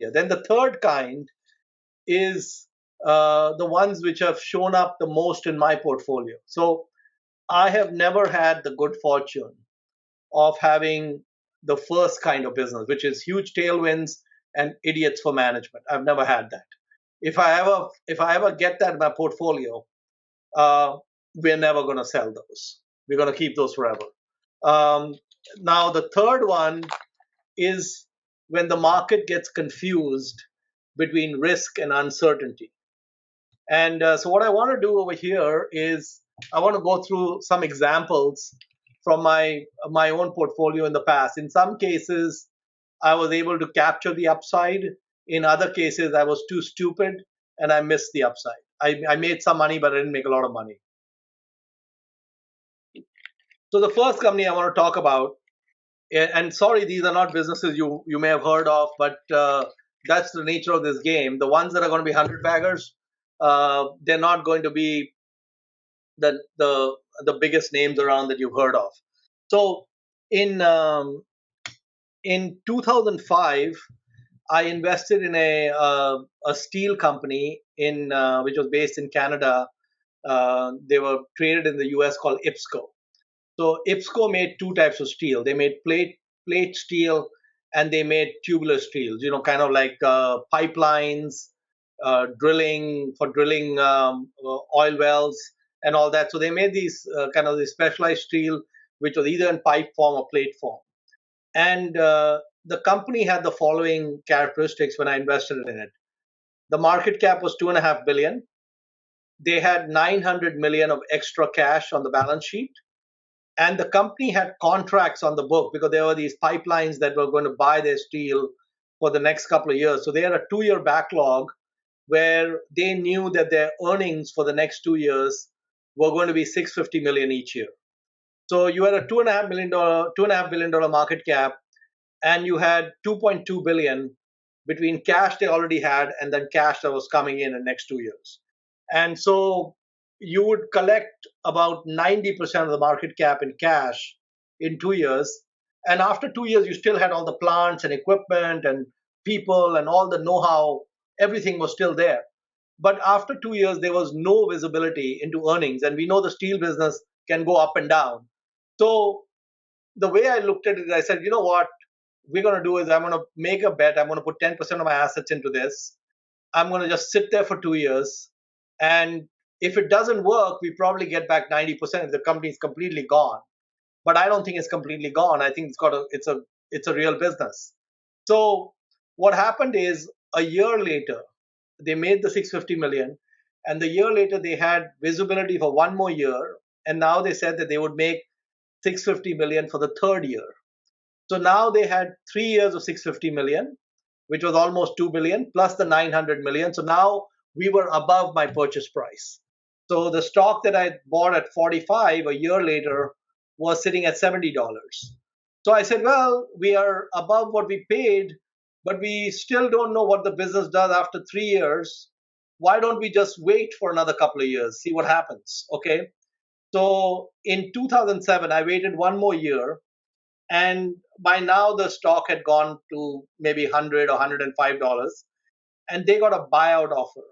India. Then the third kind is the ones which have shown up the most in my portfolio. So I have never had the good fortune of having the first kind of business, which is huge tailwinds and idiots for management. I've never had that. If I ever get that in my portfolio, uh, we're never going to sell those. We're going to keep those forever. Um, Now the third one is when the market gets confused between risk and uncertainty. And so, what I want to do over here is I want to go through some examples from my own portfolio in the past. In some cases, I was able to capture the upside. In other cases, I was too stupid and I missed the upside. I made some money, but I didn't make a lot of money. So, the first company I want to talk about, and sorry, these are not businesses you may have heard of, but that's the nature of this game. The ones that are going to be 100 baggers, they're not going to be the biggest names around that you've heard of. So in um, in 2005, I invested in a steel company in which was based in Canada. They were traded in the U.S. called IPSCO. So IPSCO made two types of steel. They made plate steel and they made tubular steels. You know, kind of like pipelines, drilling oil wells and all that. So they made these kind of the specialized steel, which was either in pipe form or plate form. And the company had the following characteristics when I invested in it. The market cap was 2.5 billion. They had 900 million of extra cash on the balance sheet, and the company had contracts on the book because there were these pipelines that were going to buy their steel for the next couple of years. So they had a 2 year backlog where they knew that their earnings for the next 2 years were going to be 650 million each year. So you had a $2.5 billion market cap, and you had 2.2 billion between cash they already had and then cash that was coming in the next 2 years. And so you would collect about 90% of the market cap in cash in 2 years. And after 2 years, you still had all the plants and equipment and people and all the know how, everything was still there. But after 2 years, there was no visibility into earnings. And we know the steel business can go up and down. So the way I looked at it, I said, you know what we're going to do is I'm going to make a bet. I'm going to put 10% of my assets into this. I'm going to just sit there for 2 years. And if it doesn't work, we probably get back 90% if the company is completely gone. But I don't think it's completely gone. I think it's a real business. So what happened is a year later, they made the 650 million. And the year later, they had visibility for one more year. And now they said that they would make 650 million for the third year. So now they had 3 years of 650 million, which was almost 2 billion, plus the 900 million. So now we were above my purchase price. So the stock that I bought at 45 a year later was sitting at $70. So I said, well, we are above what we paid, but we still don't know what the business does after 3 years. Why don't we just wait for another couple of years, see what happens? Okay. So in 2007, I waited one more year, and by now the stock had gone to maybe 100 or $105, and they got a buyout offer.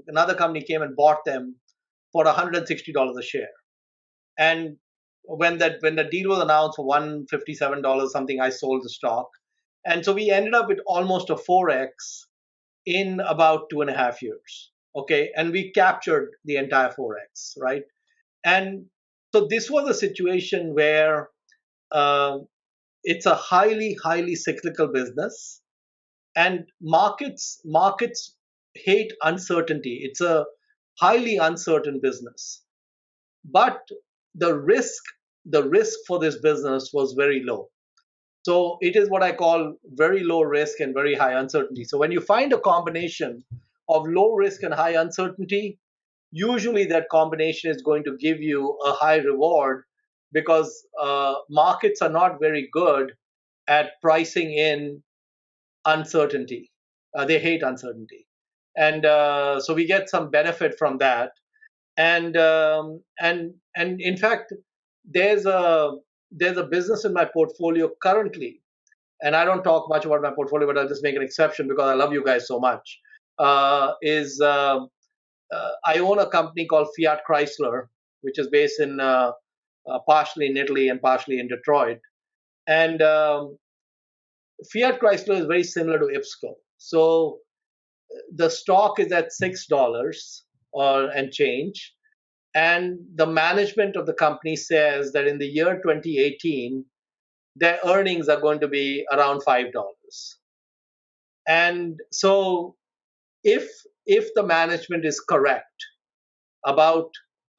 Another company came and bought them for $160 a share. And when the deal was announced for $157 something, I sold the stock. And so we ended up with almost a 4x in about 2.5 years. Okay. And we captured the entire 4x, right? And so this was a situation where uh, it's a highly cyclical business, and markets hate uncertainty. It's a highly uncertain business, but the risk the risk for this business was very low. So it is what I call very low risk and very high uncertainty. So when you find a combination of low risk and high uncertainty, usually that combination is going to give you a high reward, because markets are not very good at pricing in uncertainty. They hate uncertainty, and so we get some benefit from that. And in fact, there's a there's a business in my portfolio currently, and I don't talk much about my portfolio, but I'll just make an exception because I love you guys so much, is I own a company called Fiat Chrysler, which is based in partially in Italy and partially in Detroit. And Fiat Chrysler is very similar to IPSCO. So the stock is at $6 or and change, and the management of the company says that in the year 2018, their earnings are going to be around $5. And so, if if the management is correct about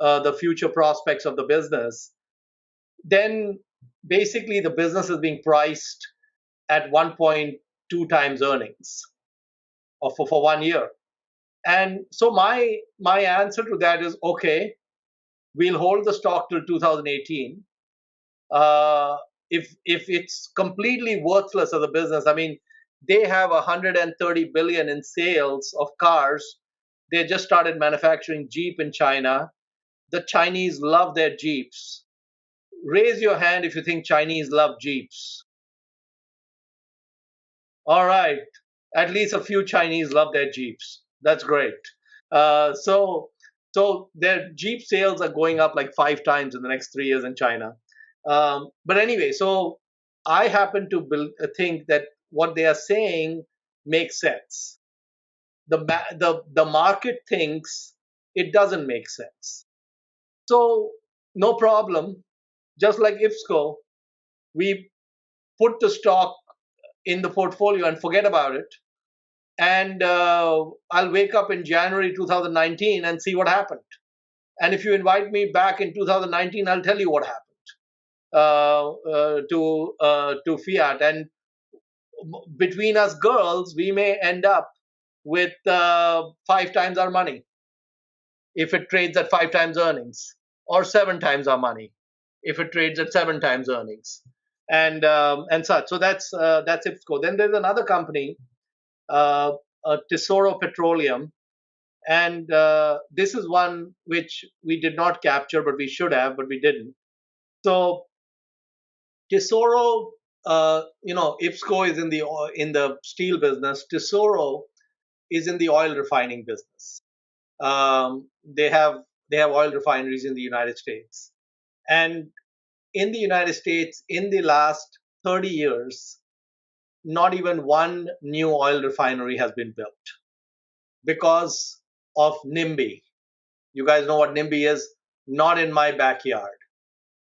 the future prospects of the business, then basically the business is being priced at 1.2 times earnings for 1 year. And so my answer to that is okay, we'll hold the stock till 2018. Uh, if it's completely worthless as a business, I mean, they have 130 billion in sales of cars. They just started manufacturing Jeep in China. The Chinese love their Jeeps. Raise your hand if you think Chinese love Jeeps. All right, at least a few Chinese love their Jeeps. That's great. Uh, so, so their Jeep sales are going up like 5 times in the next 3 years in China. But anyway, so I happen to think that what they are saying makes sense. The market thinks it doesn't make sense. So no problem. Just like IFSCO, we put the stock in the portfolio and forget about it. And I'll wake up in January 2019 and see what happened. And if you invite me back in 2019, I'll tell you what happened to Fiat. And between us girls, we may end up with 5 times our money if it trades at 5 times earnings, or 7 times our money if it trades at 7 times earnings, and such. So that's IPSCO. Then there's another company, uh, Tesoro Petroleum, and this is one which we did not capture, but we should have, but we didn't. So Tesoro, IPSCO is in the steel business. Tesoro is in the oil refining business. They have oil refineries in the United States, and in the United States, in the last 30 years, not even one new oil refinery has been built because of NIMBY. You guys know what NIMBY is? Not in my backyard.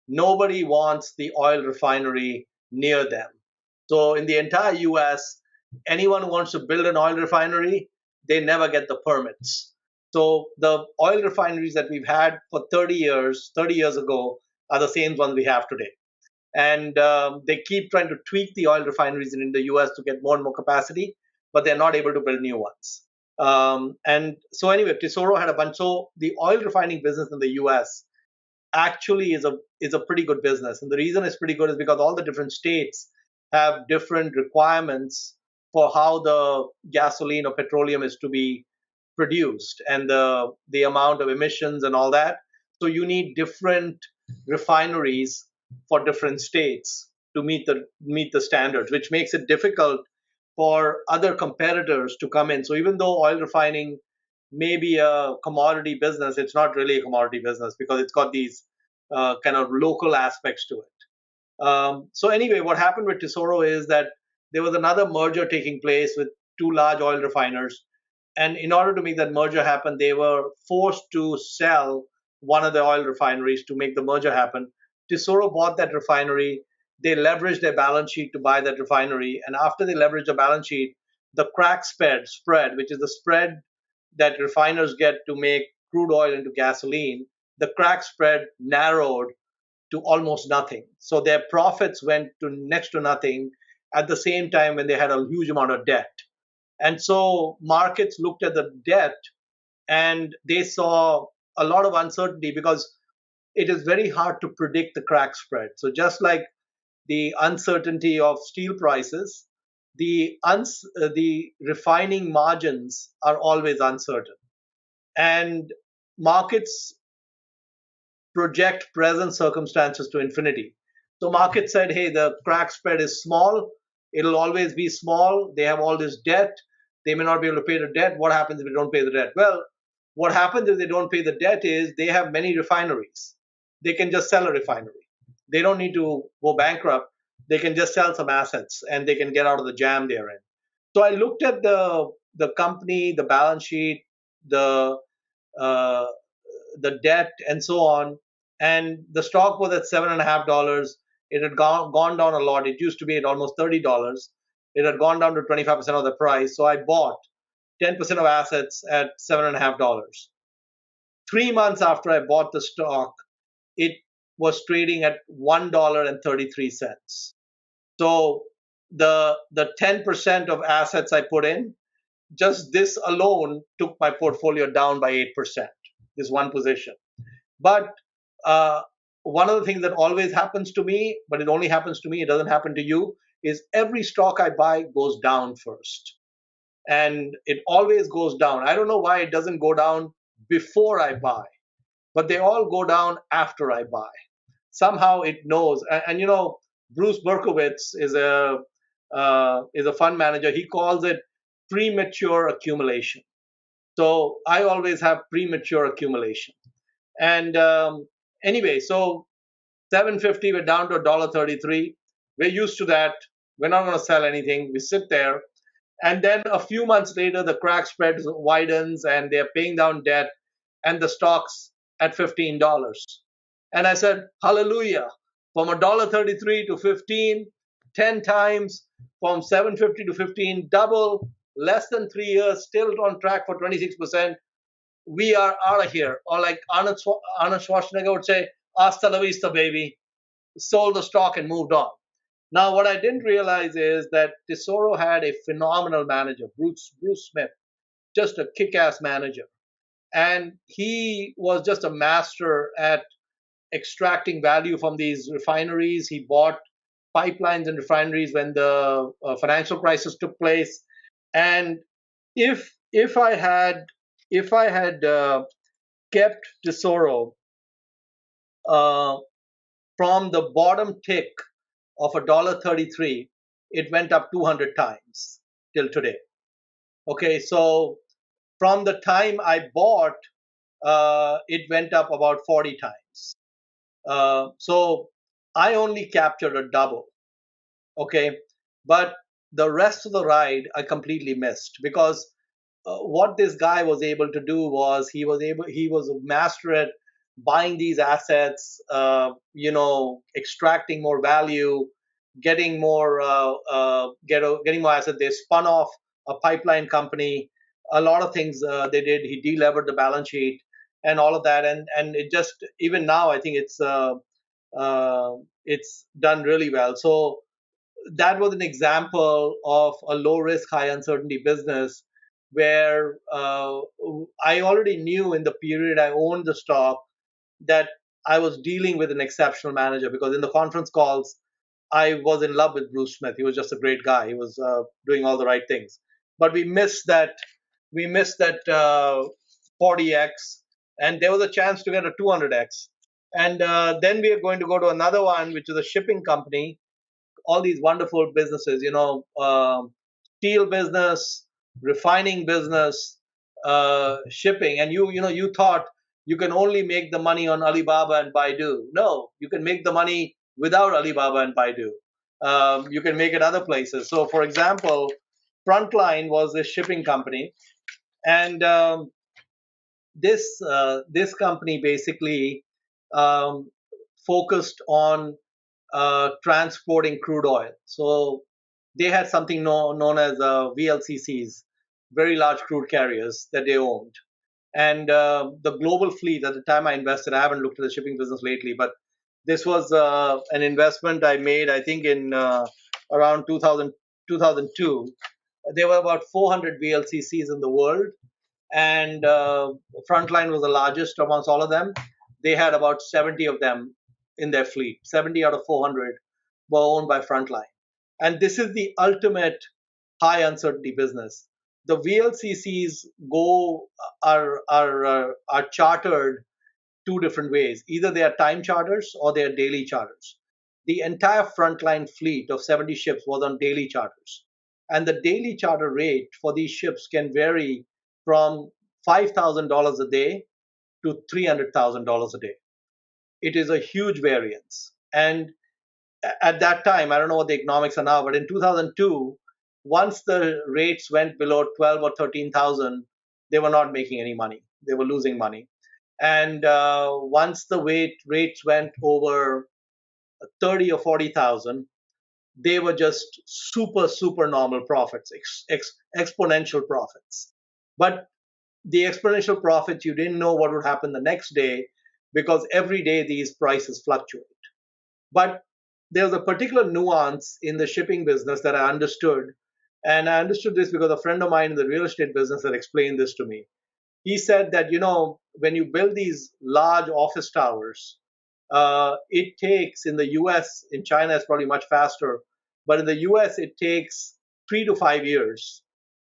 Nobody wants the oil refinery near them. So in the entire US, anyone who wants to build an oil refinery, they never get the permits. So the oil refineries that we've had for 30 years ago, are the same ones we have today. And they keep trying to tweak the oil refineries in the US to get more and more capacity, but they're not able to build new ones. And so anyway, Tesoro had a bunch. So the oil refining business in the US actually is a pretty good business. And the reason it's pretty good is because all the different states have different requirements for how the gasoline or petroleum is to be produced, and the amount of emissions and all that. So you need different refineries for different states to meet the standards, which makes it difficult for other competitors to come in. So even though oil refining may be a commodity business, it's not really a commodity business because it's got these kind of local aspects to it. So anyway, what happened with Tesoro is that there was another merger taking place with two large oil refiners, and in order to make that merger happen, they were forced to sell one of the oil refineries to make the merger happen. Tesoro bought that refinery. They leveraged their balance sheet to buy that refinery, and after they leveraged the balance sheet, the crack spread, which is the spread that refiners get to make crude oil into gasoline, the crack spread narrowed to almost nothing. So their profits went to next to nothing at the same time when they had a huge amount of debt. And so markets looked at the debt and they saw a lot of uncertainty because it is very hard to predict the crack spread. So just like the uncertainty of steel prices, the refining margins are always uncertain. And markets project present circumstances to infinity. So market said, hey, the crack spread is small. It'll always be small. They have all this debt. They may not be able to pay the debt. What happens if they don't pay the debt? Well, what happens if they don't pay the debt is they have many refineries. They can just sell a refinery. They don't need to go bankrupt. They can just sell some assets and they can get out of the jam they're in. So I looked at the company, the balance sheet, the uh, the debt, and so on. And the stock was at $7.50. It had gone down a lot. It used to be at almost $30. It had gone down to 25% of the price. So I bought 10% of assets at $7.50. 3 months after I bought the stock, it was trading at $1.33. So the 10% of assets I put in, just this alone took my portfolio down by 8%, this one position. But uh, one of the things that always happens to me, but it only happens to me, it doesn't happen to you, is every stock I buy goes down first. And it always goes down. I don't know why it doesn't go down before I buy, but they all go down after I buy. Somehow it knows. And you know, Bruce Berkowitz is a fund manager. He calls it premature accumulation. So I always have premature accumulation. And anyway, so 750, we're down to $1.33. We're used to that. We're not going to sell anything. We sit there. And then a few months later, the crack spread widens and they're paying down debt and the stock's at $15. And I said, hallelujah, from $1.33 to 15, 10 times, from 750 to 15, double, less than 3 years, still on track for 26%. We are out of here. Or like Arnold Schwarzenegger would say, hasta la vista, baby. Sold the stock and moved on. Now, what I didn't realize is that Tesoro had a phenomenal manager, Bruce Smith, just a kick ass manager. And he was just a master at extracting value from these refineries. He bought pipelines and refineries when the financial crisis took place. And if I had kept Tesoro uh, from the bottom tick of $1.33, it went up 200 times till today. Okay, so from the time I bought, it went up about 40 times. So I only captured a double. Okay, but the rest of the ride I completely missed because what this guy was able to do was he was a master at buying these assets, extracting more value, getting more assets. They spun off a pipeline company. A lot of things they did. He delevered the balance sheet and all of that, and it just even now I think it's done really well. So that was an example of a low risk, high uncertainty business where I already knew in the period I owned the stock that I was dealing with an exceptional manager because in the conference calls, I was in love with Bruce Smith. He was just a great guy. He was doing all the right things. But we missed that 40x, and there was a chance to get a 200x. And then we are going to go to another one, which is a shipping company, all these wonderful businesses, steel business, refining business, shipping. And you thought you can only make the money on Alibaba and Baidu. No, you can make the money without Alibaba and Baidu. You can make it other places. So, for example, Frontline was a shipping company, and this company basically um, focused on transporting crude oil. So they had something known as VLCCs, very large crude carriers that they owned. And the global fleet at the time I invested, I haven't looked at the shipping business lately, but this was an investment I made, I think, in around 2002. There were about 400 VLCCs in the world, and Frontline was the largest amongst all of them. They had about 70 of them in their fleet. 70 out of 400 were owned by Frontline. And this is the ultimate high uncertainty business. The VLCCs are chartered two different ways. Either they are time charters or they are daily charters. the entire frontline fleet of 70 ships was on daily charters. And the daily charter rate for these ships can vary from $5,000 a day to $300,000 a day. It is a huge variance. And at that time, I don't know what the economics are now, but in 2002, once the rates went below 12 or 13,000, they were not making any money. They were losing money. And once the rates went over 30 or 40,000, they were just super normal profits, exponential profits. But the exponential profits, you didn't know what would happen the next day because every day these prices fluctuate. But there's a particular nuance in the shipping business that I understood. And I understood this because a friend of mine in the real estate business had explained this to me. He said that, when you build these large office towers, it takes in the US, in China, it's probably much faster, but in the US, it takes 3 to 5 years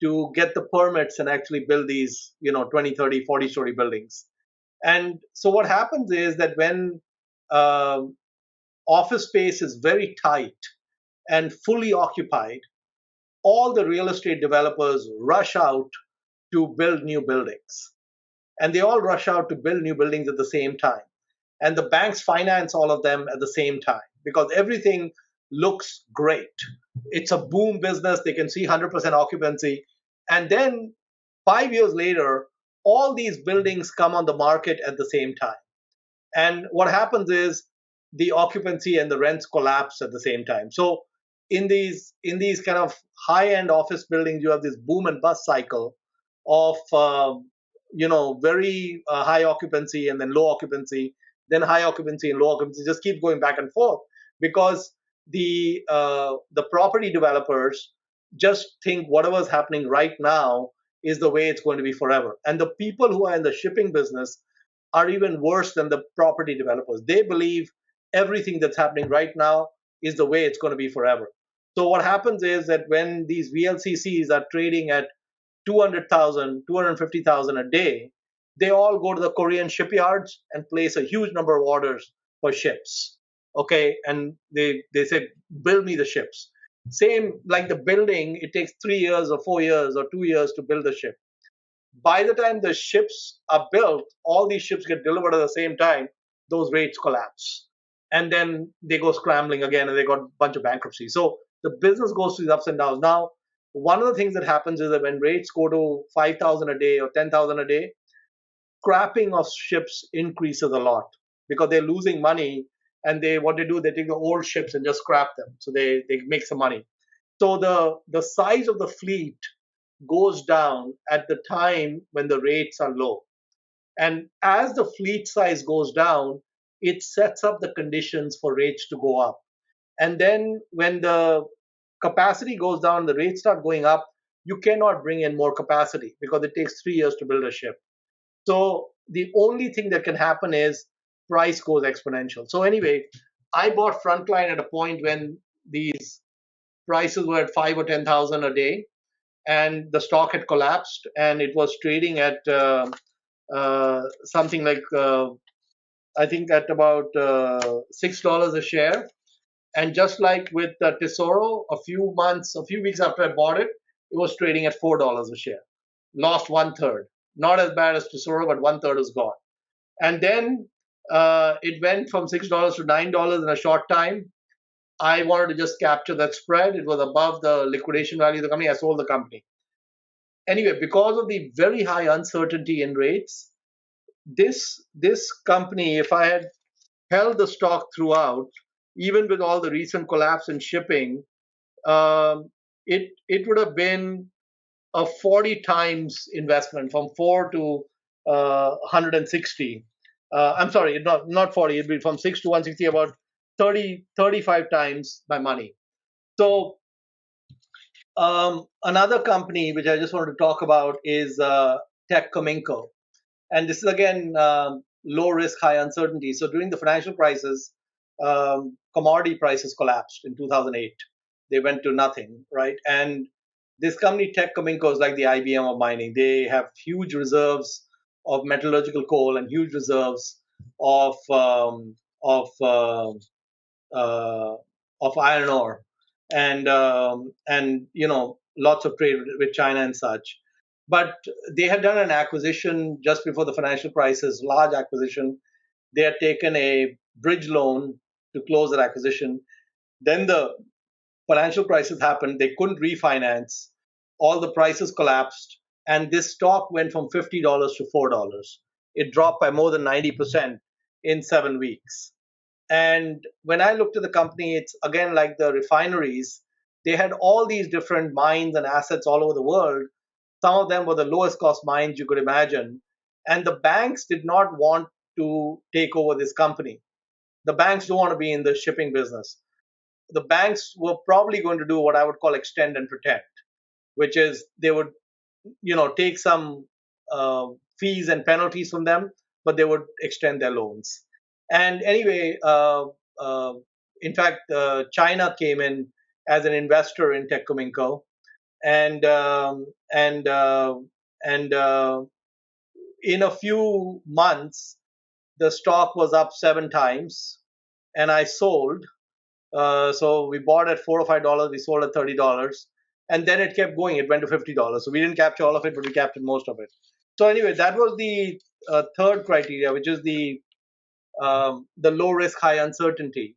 to get the permits and actually build these, 20, 30, 40-story buildings. And so what happens is that when uh, office space is very tight and fully occupied, all the real estate developers rush out to build new buildings. And they all rush out to build new buildings at the same time. And the banks finance all of them at the same time because everything looks great. It's a boom business. They can see 100% occupancy. And then 5 years later, all these buildings come on the market at the same time. And what happens is the occupancy and the rents collapse at the same time. So in these kind of high end office buildings, you have this boom and bust cycle of very high occupancy and then low occupancy, then high occupancy and low occupancy. Just keep going back and forth because the property developers just think whatever's happening right now is the way it's going to be forever. And the people who are in the shipping business are even worse than the property developers. They believe everything that's happening right now is the way it's going to be forever. So what happens is that when these VLCCs are trading at 200,000, 250,000 a day, they all go to the Korean shipyards and place a huge number of orders for ships. Okay, and they say, build me the ships. Same like the building, it takes 3 years or 4 years or 2 years to build the ship. By the time the ships are built, all these ships get delivered at the same time, those rates collapse. And then they go scrambling again and they got a bunch of bankruptcy. So the business goes through these ups and downs. Now, one of the things that happens is that when rates go to 5,000 a day or 10,000 a day, scrapping of ships increases a lot because they're losing money. And what they do, they take the old ships and just scrap them. So they make some money. So the size of the fleet goes down at the time when the rates are low. And as the fleet size goes down, it sets up the conditions for rates to go up. And then when the capacity goes down, the rates start going up, you cannot bring in more capacity because it takes 3 years to build a ship. So the only thing that can happen is price goes exponential. So anyway, I bought Frontline at a point when these prices were at 5 or 10,000 a day, and the stock had collapsed, and it was trading at something like I think at about $6 a share. And just like with Tesoro, a few weeks after I bought it, it was trading at $4 a share. Lost one third. Not as bad as Tesoro, but one third is gone. And then it went from $6 to $9 in a short time. I wanted to just capture that spread. It was above the liquidation value of the company. I sold the company. Anyway, because of the very high uncertainty in rates, this company, if I had held the stock throughout, even with all the recent collapse in shipping, it would have been a 40 times investment from 4 to 160. I'm sorry, not 40. It'd be from 6 to 160, about 35 times my money. So another company which I just wanted to talk about is Tech Cominco. And this is again low risk, high uncertainty. So during the financial crisis, commodity prices collapsed in 2008. They went to nothing, right? And this company, Tech Cominco, is like the IBM of mining. They have huge reserves of metallurgical coal and huge reserves of uh, of iron ore, and lots of trade with China and such. But they had done an acquisition just before the financial crisis, large acquisition. They had taken a bridge loan to close that acquisition. Then the financial crisis happened. They couldn't refinance. All the prices collapsed, and this stock went from $50 to $4. It dropped by more than 90% in 7 weeks. And when I looked at the company, it's again like the refineries. They had all these different mines and assets all over the world. Some of them were the lowest cost mines you could imagine. And the banks did not want to take over this company. The banks don't want to be in the shipping business. The banks were probably going to do what I would call extend and protect, which is they would take some fees and penalties from them, but they would extend their loans. And anyway, uh, in fact, China came in as an investor in Tecominco, and and and in a few months, the stock was up 7 times, and I sold. So we bought at $4 or $5, we sold at $30, and then it kept going. It went to $50. So we didn't capture all of it, but we captured most of it. So anyway, that was the third criteria, which is the low risk, high uncertainty.